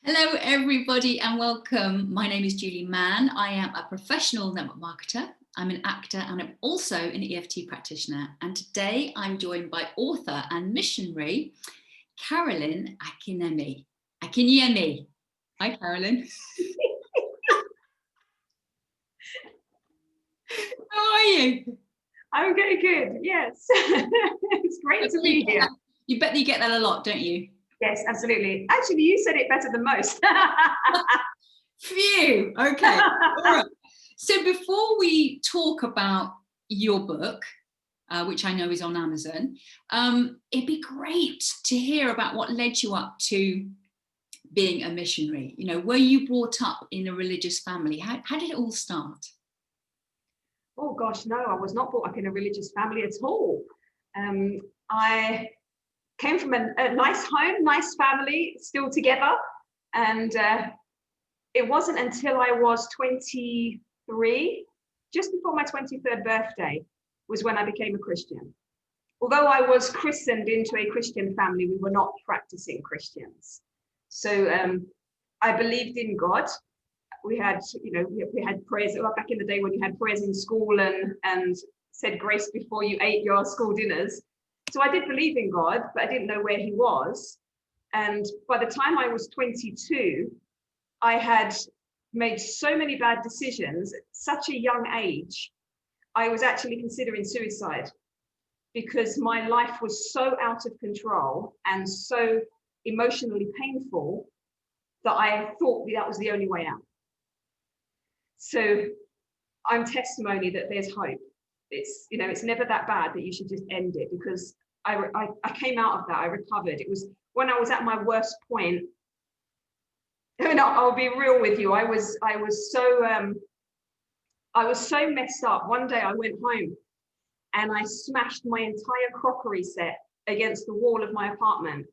Hello, everybody, and welcome. My name is Julie Mann. I am a professional network marketer. I'm an actor and I'm also an EFT practitioner. And today I'm joined by author and missionary, Carolyn Akinyemi. Hi, Carolyn. How are you? I'm very good, yes. It's great to be here. You bet you get that a lot, don't you? Yes, absolutely. Actually, you said it better than most. Phew, okay. All right. So before we talk about your book, which I know is on Amazon, it'd be great to hear about what led you up to being a missionary. You know, were you brought up in a religious family? How did it all start? Oh gosh, no, I was not brought up in a religious family at all. I came from a nice home, nice family, still together. And it wasn't until I was 23, just before my 23rd birthday, was when I became a Christian. Although I was christened into a Christian family, we were not practicing Christians. So I believed in God. We had, we had prayers back in the day when you had prayers in school and said grace before you ate your school dinners. So I did believe in God, but I didn't know where he was. And by the time I was 22, I had made so many bad decisions at such a young age. I was actually considering suicide because my life was so out of control and so emotionally painful that I thought that was the only way out. So I'm testimony that there's hope. It's, it's never that bad that you should just end it, because I came out of that. I recovered. It was when I was at my worst point. And I'll be real with you. I was so messed up. One day I went home and I smashed my entire crockery set against the wall of my apartment.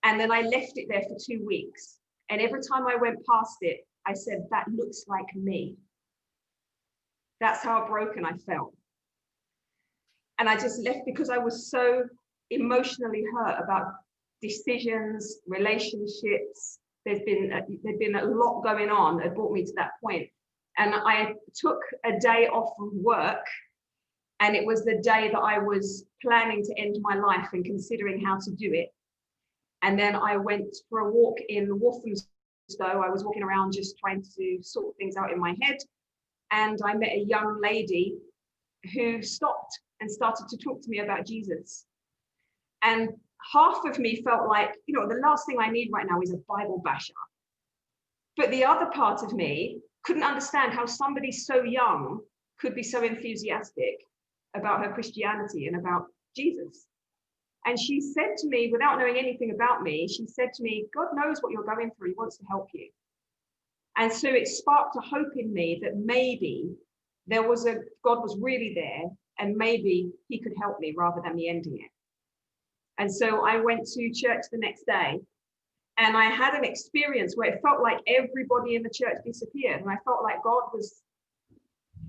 And then I left it there for 2 weeks. And every time I went past it, I said, that looks like me. That's how broken I felt. And I just left because I was so emotionally hurt about decisions, relationships. There'd been a lot going on that brought me to that point. And I took a day off from work, and it was the day that I was planning to end my life and considering how to do it. And then I went for a walk in Walthamstow. I was walking around just trying to sort things out in my head. And I met a young lady who stopped and started to talk to me about Jesus. And half of me felt like, the last thing I need right now is a Bible basher. But the other part of me couldn't understand how somebody so young could be so enthusiastic about her Christianity and about Jesus. And she said to me, without knowing anything about me, she said to me, God knows what you're going through. He wants to help you. And so it sparked a hope in me that maybe God was really there, and maybe he could help me rather than me ending it. And so I went to church the next day, and I had an experience where it felt like everybody in the church disappeared. And I felt like God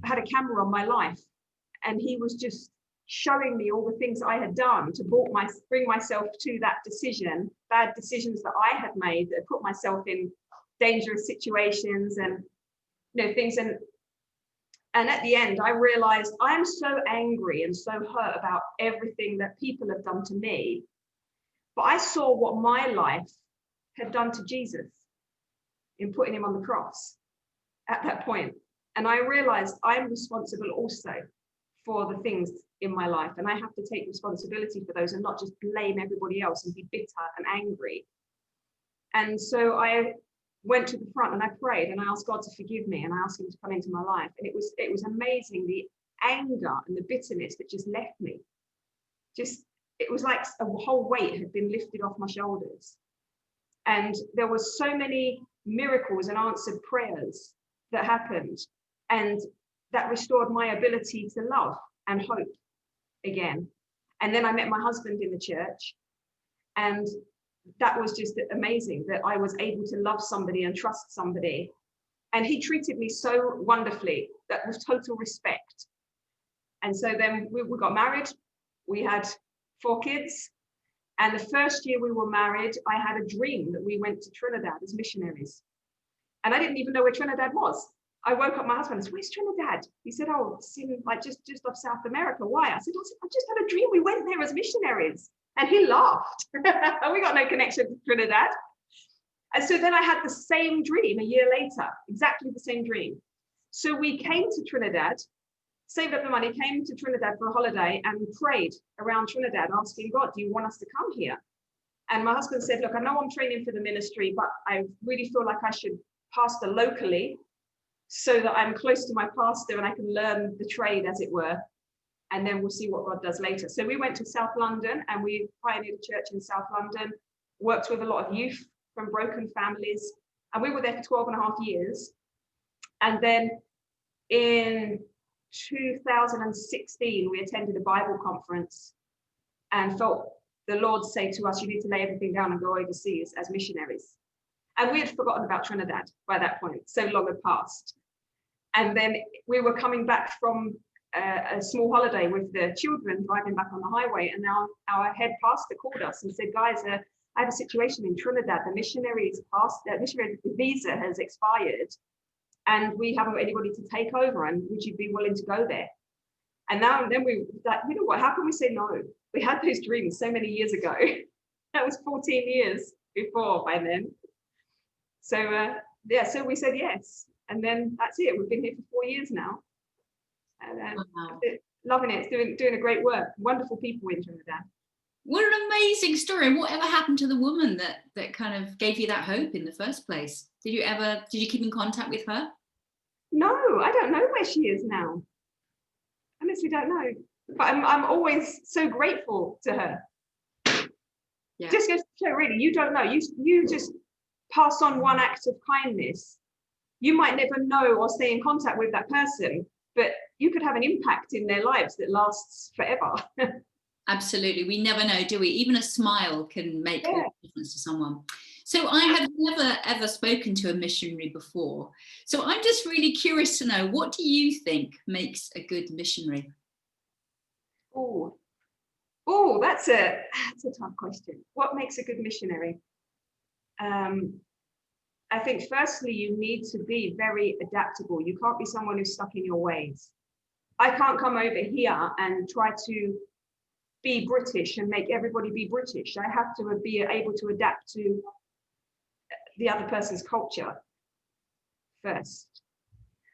had a camera on my life, and he was just showing me all the things I had done to bring myself to that decision, bad decisions that I had made that put myself in dangerous situations and things. And at the end, I realized I'm so angry and so hurt about everything that people have done to me. But I saw what my life had done to Jesus in putting him on the cross at that point. And I realized I'm responsible also for the things in my life. And I have to take responsibility for those and not just blame everybody else and be bitter and angry. And so I went to the front and I prayed and I asked God to forgive me and I asked him to come into my life. And it was amazing, the anger and the bitterness that just left me. It was like a whole weight had been lifted off my shoulders. And there were so many miracles and answered prayers that happened, and that restored my ability to love and hope again. And then I met my husband in the church, and that was just amazing that I was able to love somebody and trust somebody. And he treated me so wonderfully, that with total respect. And so then we got married. We had 4 kids. And the first year we were married, I had a dream that we went to Trinidad as missionaries. And I didn't even know where Trinidad was. I woke up my husband and said, "Where's Trinidad?" He said, "Oh, it's in like just off South America." Why? I said, "I just had a dream we went there as missionaries." And he laughed. We got no connection to Trinidad. And so then I had the same dream a year later, exactly the same dream. So we came to Trinidad, saved up the money, came to Trinidad for a holiday and prayed around Trinidad, asking God, "Do you want us to come here?" And my husband said, "Look, I know I'm training for the ministry, but I really feel like I should pastor locally so that I'm close to my pastor and I can learn the trade, as it were. And then we'll see what God does later." So we went to South London and we pioneered a church in South London, worked with a lot of youth from broken families. And we were there for 12 and a half years. And then in 2016, we attended a Bible conference and felt the Lord say to us, "You need to lay everything down and go overseas as missionaries." And we had forgotten about Trinidad by that point, so long had passed. And then we were coming back from a small holiday with the children, driving back on the highway, and now our head pastor called us and said, "Guys, I have a situation in Trinidad. The missionary visa has expired, and we haven't got anybody to take over. And would you be willing to go there?" And then we like, you know what? How can we say no? We had those dreams so many years ago. That was 14 years before by then. So so we said yes, and then that's it. We've been here for 4 years now. And Wow. loving it. It's doing a great work. Wonderful people in Trinidad. What an amazing story. Whatever happened to the woman that kind of gave you that hope in the first place? Did you keep in contact with her? No, I don't know where she is now. Honestly, don't know. But I'm always so grateful to her. Yeah. Just goes to show, really, you don't know. You just pass on one act of kindness. You might never know or stay in contact with that person, but you could have an impact in their lives that lasts forever. Absolutely. We never know, do we? Even a smile can make a difference to someone. So I have never, ever spoken to a missionary before. So I'm just really curious to know, what do you think makes a good missionary? Oh, that's a tough question. What makes a good missionary? I think firstly, you need to be very adaptable. You can't be someone who's stuck in your ways. I can't come over here and try to be British and make everybody be British. I have to be able to adapt to the other person's culture first.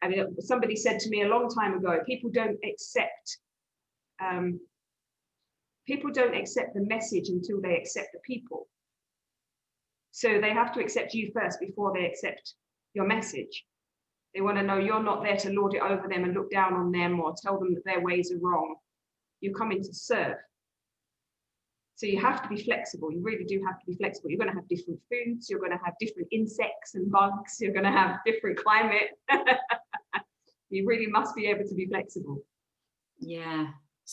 I mean, somebody said to me a long time ago, people don't accept the message until they accept the people. So they have to accept you first before they accept your message. They want to know you're not there to lord it over them and look down on them or tell them that their ways are wrong. You're coming to serve. So you have to be flexible. You really do have to be flexible. You're going to have different foods. You're going to have different insects and bugs. You're going to have different climate. You really must be able to be flexible. Yeah.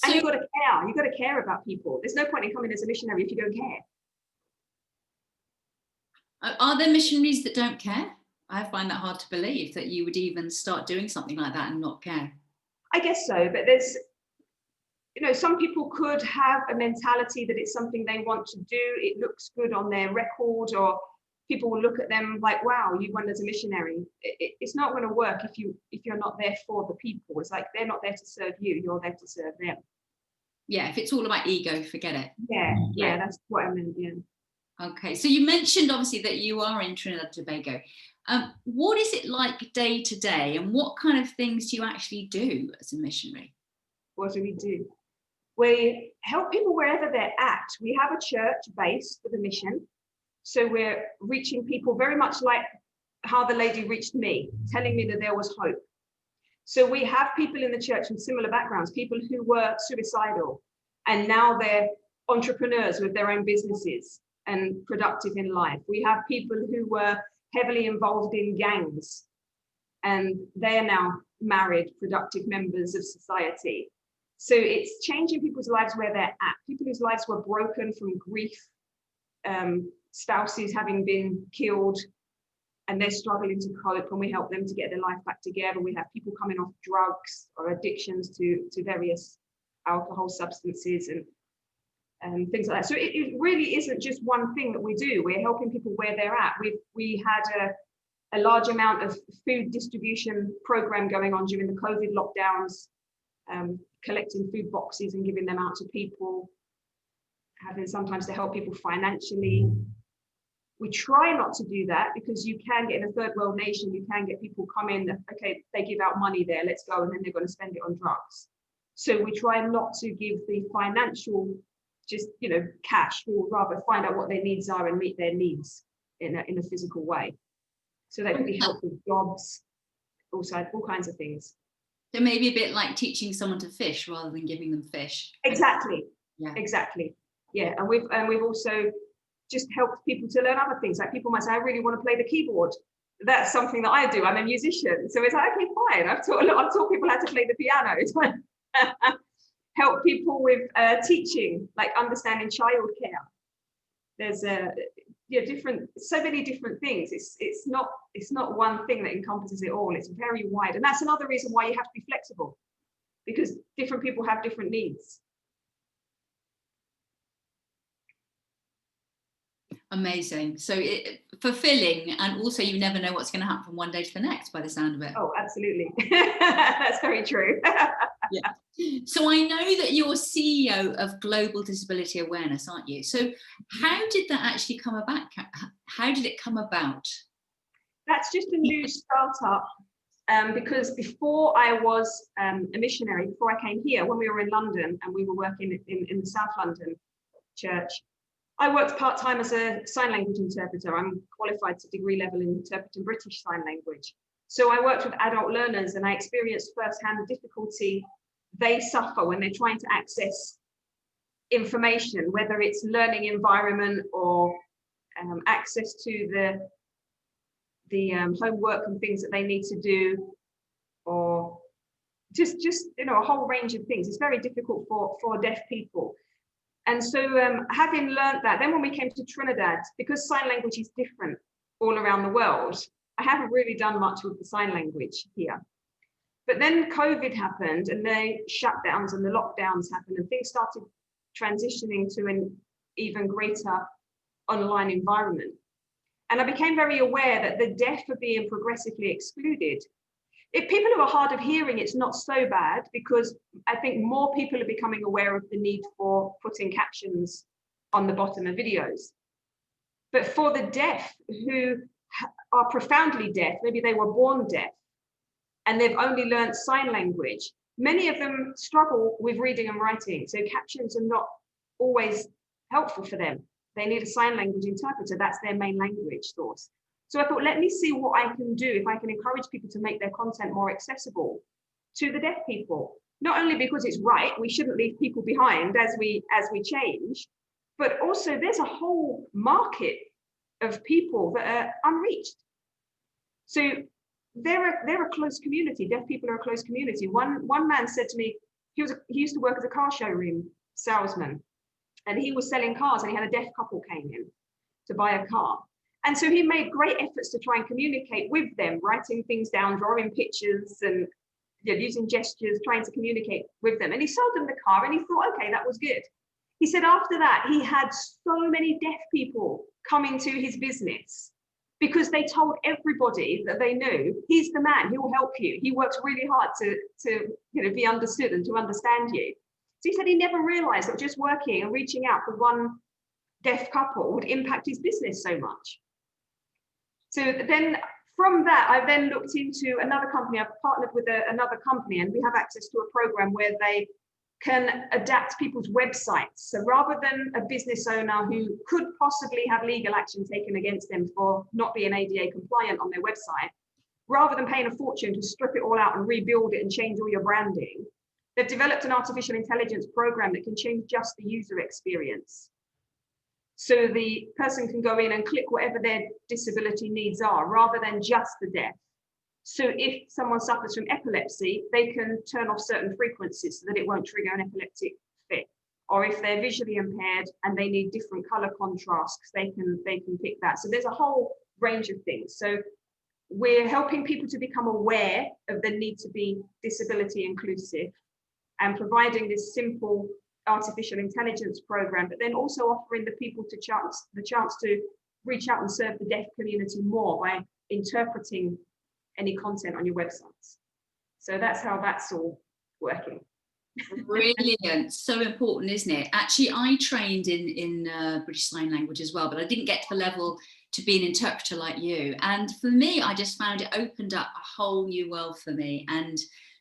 And you've got to care. You've got to care about people. There's no point in coming as a missionary if you don't care. Are there missionaries that don't care? I find that hard to believe, that you would even start doing something like that and not care. I guess so, but there's, some people could have a mentality that it's something they want to do. It looks good on their record, or people will look at them like, "Wow, you went as a missionary." It's not going to work if you're not there for the people. It's like they're not there to serve you. You're there to serve them. Yeah, if it's all about ego, forget it. Yeah, that's what I meant. Yeah. Okay, so you mentioned obviously that you are in Trinidad Tobago. What is it like day to day, and what kind of things do you actually do as a missionary? What do? We help people wherever they're at. We have a church base for the mission. So we're reaching people very much like how the lady reached me, telling me that there was hope. So we have people in the church with similar backgrounds, people who were suicidal, and now they're entrepreneurs with their own businesses and productive in life. We have people who were heavily involved in gangs, and they're now married, productive members of society. So it's changing people's lives where they're at. People whose lives were broken from grief, spouses having been killed, and they're struggling to cope, and we help them to get their life back together. We have people coming off drugs or addictions to various alcohol substances, and things like that. So it really isn't just one thing that we do. We're helping people where they're at. We had a large amount of food distribution program going on during the COVID lockdowns, collecting food boxes and giving them out to people, having sometimes to help people financially. We try not to do that because you can get in a third world nation, you can get people come in, okay, they give out money there, let's go, and then they're going to spend it on drugs. So we try not to give the financial, just, you know, cash. We would rather find out what their needs are and meet their needs in a physical way. So that can be help with jobs, also all kinds of things. So maybe a bit like teaching someone to fish rather than giving them fish. Exactly. Yeah. Exactly. Yeah. And we've also just helped people to learn other things. Like people might say, I really want to play the keyboard. That's something that I do. I'm a musician. So it's like, okay, fine. I've taught people how to play the piano. Help people with teaching, like understanding childcare. There's so many different things. It's not one thing that encompasses it all. It's very wide. And that's another reason why you have to be flexible, because different people have different needs. Amazing. So fulfilling, and also you never know what's going to happen from one day to the next by the sound of it. Oh, absolutely. That's very true. Yeah. So I know that you're CEO of Global Disability Awareness, aren't you? So how did that actually come about? How did it come about? That's just a new startup. Because before I was a missionary, before I came here, when we were in London and we were working in the South London church, I worked part-time as a sign language interpreter. I'm qualified to degree level in interpreting British Sign Language. So I worked with adult learners and I experienced firsthand the difficulty they suffer when they're trying to access information, whether it's learning environment or access to the homework and things that they need to do, or just you know, a whole range of things. It's very difficult for deaf people. And so having learned that, then when we came to Trinidad, because sign language is different all around the world, I haven't really done much with the sign language here. But then COVID happened and the shutdowns and the lockdowns happened and things started transitioning to an even greater online environment. And I became very aware that the deaf are being progressively excluded. If people who are hard of hearing, it's not so bad, because I think more people are becoming aware of the need for putting captions on the bottom of videos. But for the deaf who are profoundly deaf, maybe they were born deaf and they've only learned sign language, many of them struggle with reading and writing. So captions are not always helpful for them. They need a sign language interpreter. That's their main language source. So I thought, let me see what I can do, if I can encourage people to make their content more accessible to the deaf people. Not only because it's right, we shouldn't leave people behind as we change, but also there's a whole market of people that are unreached. So they're a close community. Deaf people are a close community. One man said to me, he used to work as a car showroom salesman, and he was selling cars, and he had a deaf couple came in to buy a car. And so he made great efforts to try and communicate with them, writing things down, drawing pictures, and using gestures, trying to communicate with them. And he sold them the car, and he thought, okay, that was good. He said after that, he had so many deaf people coming to his business because they told everybody that they knew, he's the man, he will help you. He works really hard to be understood and to understand you. So he said he never realized that just working and reaching out for one deaf couple would impact his business so much. So then from that, I then looked into another company. I've partnered with another company, and we have access to a program where they can adapt people's websites. So rather than a business owner who could possibly have legal action taken against them for not being ADA compliant on their website, rather than paying a fortune to strip it all out and rebuild it and change all your branding, they've developed an artificial intelligence program that can change just the user experience. So the person can go in and click whatever their disability needs are, rather than just the deaf. So if someone suffers from epilepsy, they can turn off certain frequencies so that it won't trigger an epileptic fit. Or if they're visually impaired and they need different color contrasts, they can pick that. So there's a whole range of things. So we're helping people to become aware of the need to be disability inclusive and providing this simple artificial intelligence program, but then also offering the people the chance to reach out and serve the deaf community more by interpreting any content on your websites. So that's how that's all working. Brilliant. So important, isn't it? Actually, I trained in British Sign Language as well, but I didn't get to the level to be an interpreter like you. And for me, I just found it opened up a whole new world for me and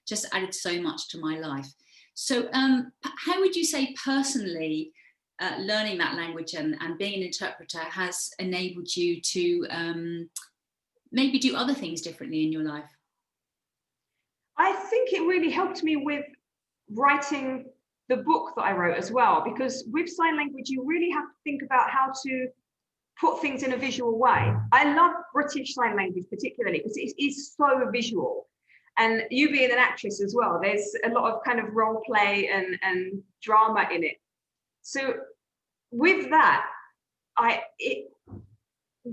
just added so much to my life. So how would you say personally learning that language and being an interpreter has enabled you to maybe do other things differently in your life? I think it really helped me with writing the book that I wrote as well, because with sign language, you really have to think about how to put things in a visual way. I love British Sign Language particularly because it is so visual. And you being an actress as well, there's a lot of kind of role play and drama in it. So with that,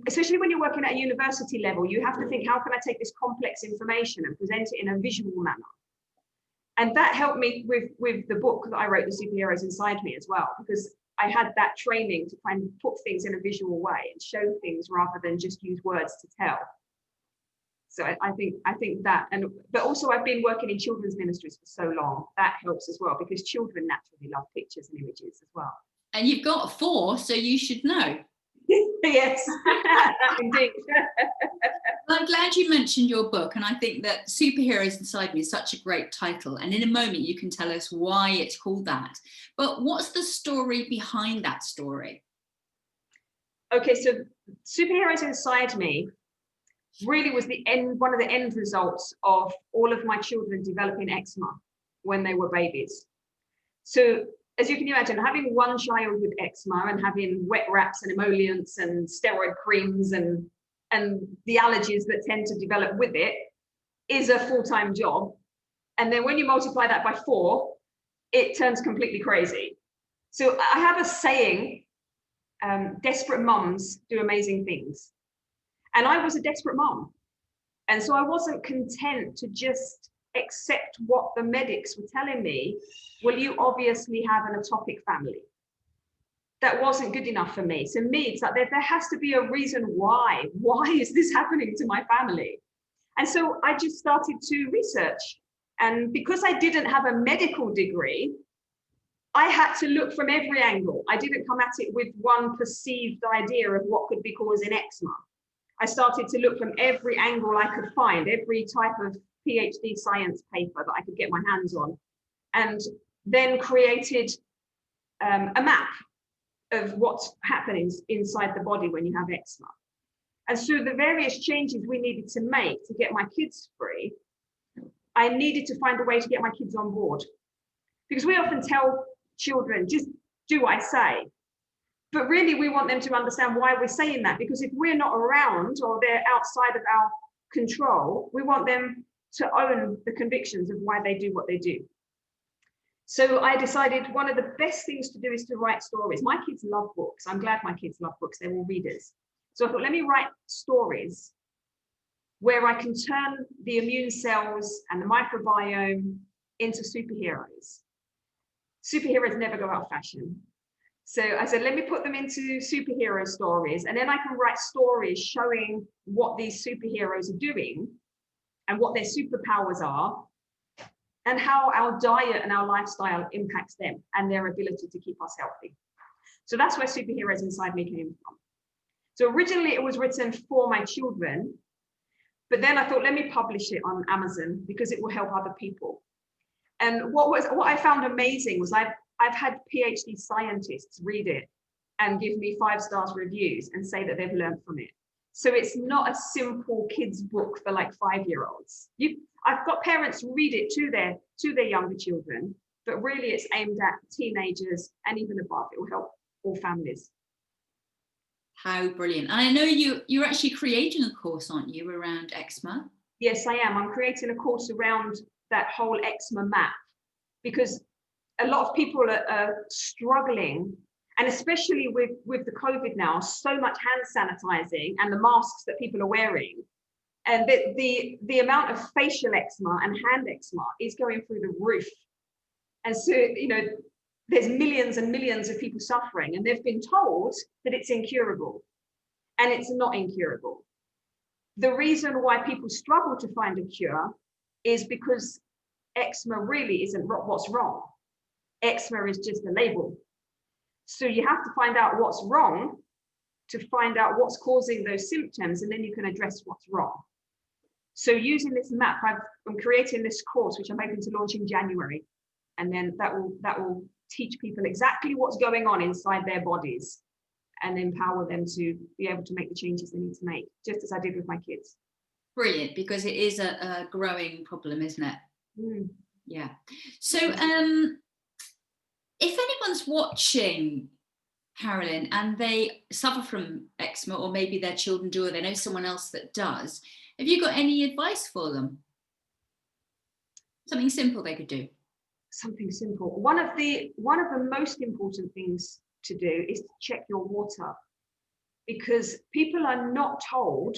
especially when you're working at a university level, you have to think, how can I take this complex information and present it in a visual manner? And that helped me with the book that I wrote, The Superheroes Inside Me, as well, because I had that training to kind of put things in a visual way and show things rather than just use words to tell. So I think that, but also I've been working in children's ministries for so long, that helps as well, because children naturally love pictures and images as well. And you've got 4, so you should know. Yes, indeed. Well, I'm glad you mentioned your book, and I think that Superheroes Inside Me is such a great title, and in a moment you can tell us why it's called that. But what's the story behind that story? Okay, so Superheroes Inside Me really was one of the end results of all of my children developing eczema when they were babies. So as you can imagine, having one child with eczema and having wet wraps and emollients and steroid creams and the allergies that tend to develop with it is a full-time job. And then when you multiply that by 4, it turns completely crazy. So I have a saying, desperate mums do amazing things. And I was a desperate mum. And so I wasn't content to just accept what the medics were telling me. Well, you obviously have an ectopic family. That wasn't good enough for me. So me, it's like there has to be a reason why. Why is this happening to my family? And so I just started to research. And because I didn't have a medical degree, I had to look from every angle. I didn't come at it with one perceived idea of what could be causing eczema. I started to look from every angle I could find, every type of PhD science paper that I could get my hands on, and then created a map of what's happening inside the body when you have eczema. And so the various changes we needed to make to get my kids free, I needed to find a way to get my kids on board. Because we often tell children, just do what I say. But really, we want them to understand why we're saying that, because if we're not around or they're outside of our control, we want them to own the convictions of why they do what they do. So I decided one of the best things to do is to write stories. My kids love books. I'm glad my kids love books. They're all readers. So I thought, let me write stories where I can turn the immune cells and the microbiome into superheroes. Superheroes never go out of fashion. So I said, let me put them into superhero stories, and then I can write stories showing what these superheroes are doing and what their superpowers are and how our diet and our lifestyle impacts them and their ability to keep us healthy. So that's where Superheroes Inside Me came from. So originally it was written for my children, but then I thought, let me publish it on Amazon because it will help other people. And what I found amazing was I've had PhD scientists read it and give me 5-star reviews and say that they've learned from it. So it's not a simple kids book for like 5-year-olds. I've got parents read it to their younger children, but really it's aimed at teenagers and even above. It will help all families. How brilliant. And I know you're actually creating a course, aren't you, around eczema? Yes, I am. I'm creating a course around that whole eczema map, because a lot of people are struggling, and especially with the COVID now, so much hand sanitizing and the masks that people are wearing, and the amount of facial eczema and hand eczema is going through the roof. And so, there's millions and millions of people suffering, and they've been told that it's incurable, and it's not incurable. The reason why people struggle to find a cure is because eczema really isn't what's wrong. Eczema is just a label. So you have to find out what's wrong to find out what's causing those symptoms, and then you can address what's wrong. So using this map, I'm creating this course, which I'm hoping to launch in January. And then that will teach people exactly what's going on inside their bodies and empower them to be able to make the changes they need to make, just as I did with my kids. Brilliant, because it is a growing problem, isn't it? Mm. Yeah. So if anyone's watching, Carolyn, and they suffer from eczema, or maybe their children do, or they know someone else that does, have you got any advice for them? Something simple they could do. Something simple. One of the most important things to do is to check your water, because people are not told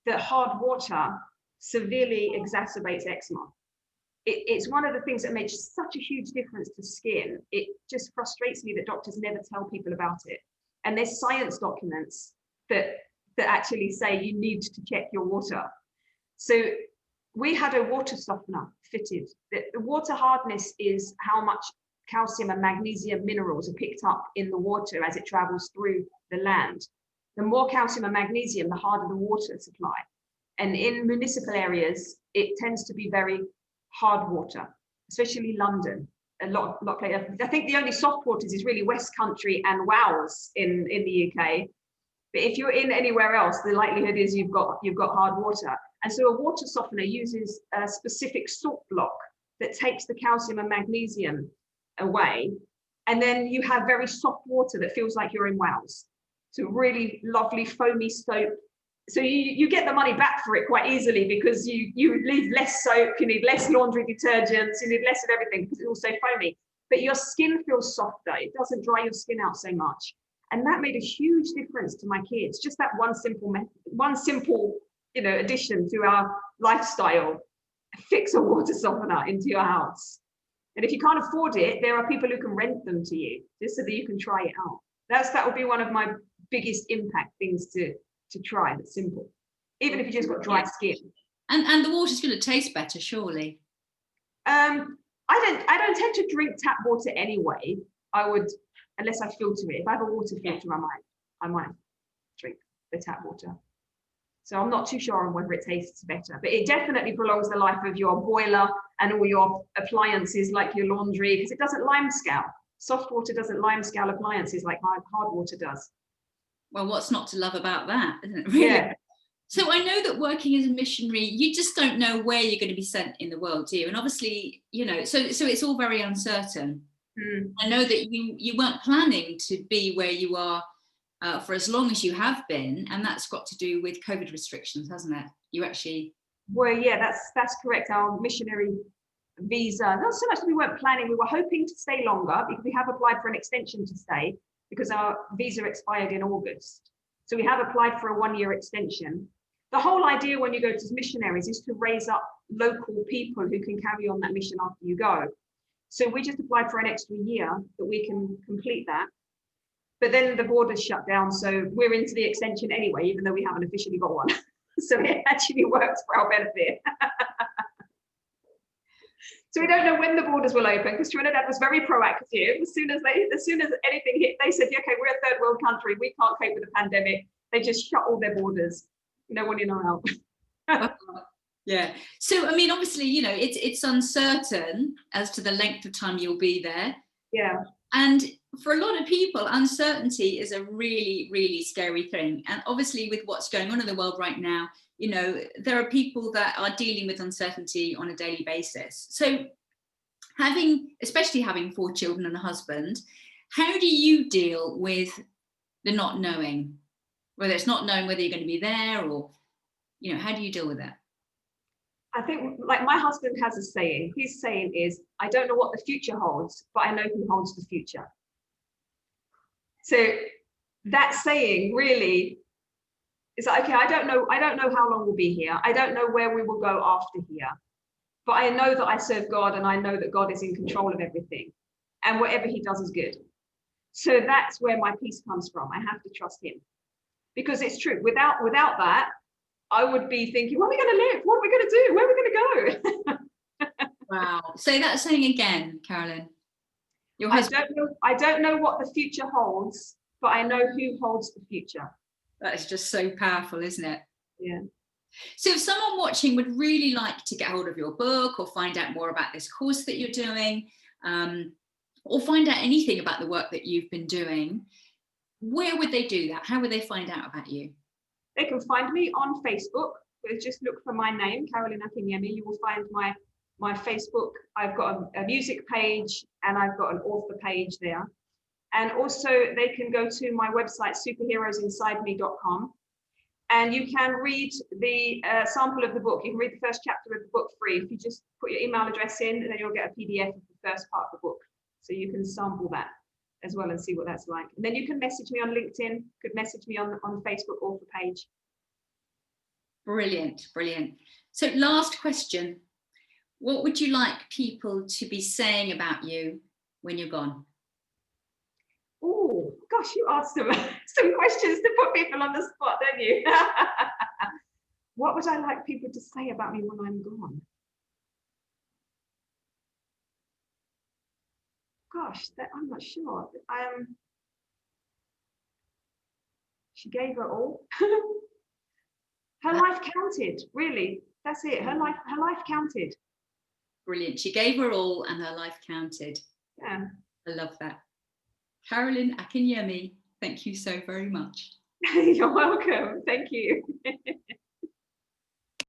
that hard water severely exacerbates eczema. It's one of the things that makes such a huge difference to skin. It just frustrates me that doctors never tell people about it. And there's science documents that actually say you need to check your water. So we had a water softener fitted. The water hardness is how much calcium and magnesium minerals are picked up in the water as it travels through the land. The more calcium and magnesium, the harder the water supply. And in municipal areas, it tends to be very hard water, especially London. A lot I think the only soft waters is really West Country and Wales in the UK. But if you're in anywhere else, the likelihood is you've got hard water. And so a water softener uses a specific salt block that takes the calcium and magnesium away. And then you have very soft water that feels like you're in Wales. So really lovely foamy soap. So you get the money back for it quite easily, because you need less soap, you need less laundry detergents, you need less of everything because it's also foamy. But your skin feels softer. It doesn't dry your skin out so much. And that made a huge difference to my kids. Just that one simple addition to our lifestyle. Fix a water softener into your house. And if you can't afford it, there are people who can rent them to you, just so that you can try it out. That would be one of my biggest impact things to try. That's simple, even if you just got dry skin. And the water's going to taste better, surely. I don't tend to drink tap water anyway. I would, unless I filter it. If I have a water filter, I might drink the tap water. So I'm not too sure on whether it tastes better, but it definitely prolongs the life of your boiler and all your appliances, like your laundry, because it doesn't limescale. Soft water doesn't limescale appliances like hard water does. Well, what's not to love about that, isn't it? Really? Yeah. So I know that working as a missionary, you just don't know where you're going to be sent in the world, do you? And obviously, so it's all very uncertain. Mm. I know that you weren't planning to be where you are for as long as you have been, and that's got to do with COVID restrictions, hasn't it? You actually... Well, yeah, that's correct. Our missionary visa, not so much that we weren't planning, we were hoping to stay longer, because we have applied for an extension to stay, because our visa expired in August. So we have applied for a 1-year extension. The whole idea when you go to missionaries is to raise up local people who can carry on that mission after you go. So we just applied for an extra year that we can complete that. But then the borders shut down, so we're into the extension anyway, even though we haven't officially got one. So it actually works for our benefit. So we don't know when the borders will open, because Trinidad was very proactive. As soon as anything hit, they said, okay, we're a third world country, we can't cope with the pandemic. They just shut all their borders. No one in or out. Yeah. So, I mean, obviously, it's uncertain as to the length of time you'll be there. Yeah. And for a lot of people, uncertainty is a really, really scary thing. And obviously, with what's going on in the world right now, there are people that are dealing with uncertainty on a daily basis. So especially having 4 children and a husband, how do you deal with the not knowing? Whether it's not knowing whether you're going to be there, or, how do you deal with that? I think, like, my husband has a saying. His saying is, I don't know what the future holds, but I know who holds the future. So that saying really is like, okay, I don't know how long we'll be here. I don't know where we will go after here, but I know that I serve God, and I know that God is in control of everything. and whatever he does is good. So that's where my peace comes from. I have to trust him, because it's true. Without that, I would be thinking, where are we going to live? What are we going to do? Where are we going to go? Wow. Say that saying again, Carolyn. Your I husband. don't know what the future holds, but I know who holds the future. That is just so powerful, isn't it? Yeah. So if someone watching would really like to get hold of your book or find out more about this course that you're doing, or find out anything about the work that you've been doing, where would they do that? How would they find out about you? They can find me on Facebook. Just look for my name, Carolyn Akinyemi. You will find my Facebook. I've got a music page and I've got an author page there. And also they can go to my website, superheroesinsideme.com, and you can read the sample of the book. You can read the first chapter of the book free. If you just put your email address in, and then you'll get a PDF of the first part of the book. So you can sample that as well and see what that's like. And then you can message me on LinkedIn, could message me on the Facebook author page. Brilliant, brilliant. So last question, what would you like people to be saying about you when you're gone? Oh, gosh, you asked some questions to put people on the spot, don't you? What would I like people to say about me when I'm gone? Gosh, I'm not sure. She gave her all. Her life counted, really. That's it. Her life counted. Brilliant. She gave her all and her life counted. Yeah. I love that. Carolyn Akinyemi, thank you so very much. You're welcome. Thank you.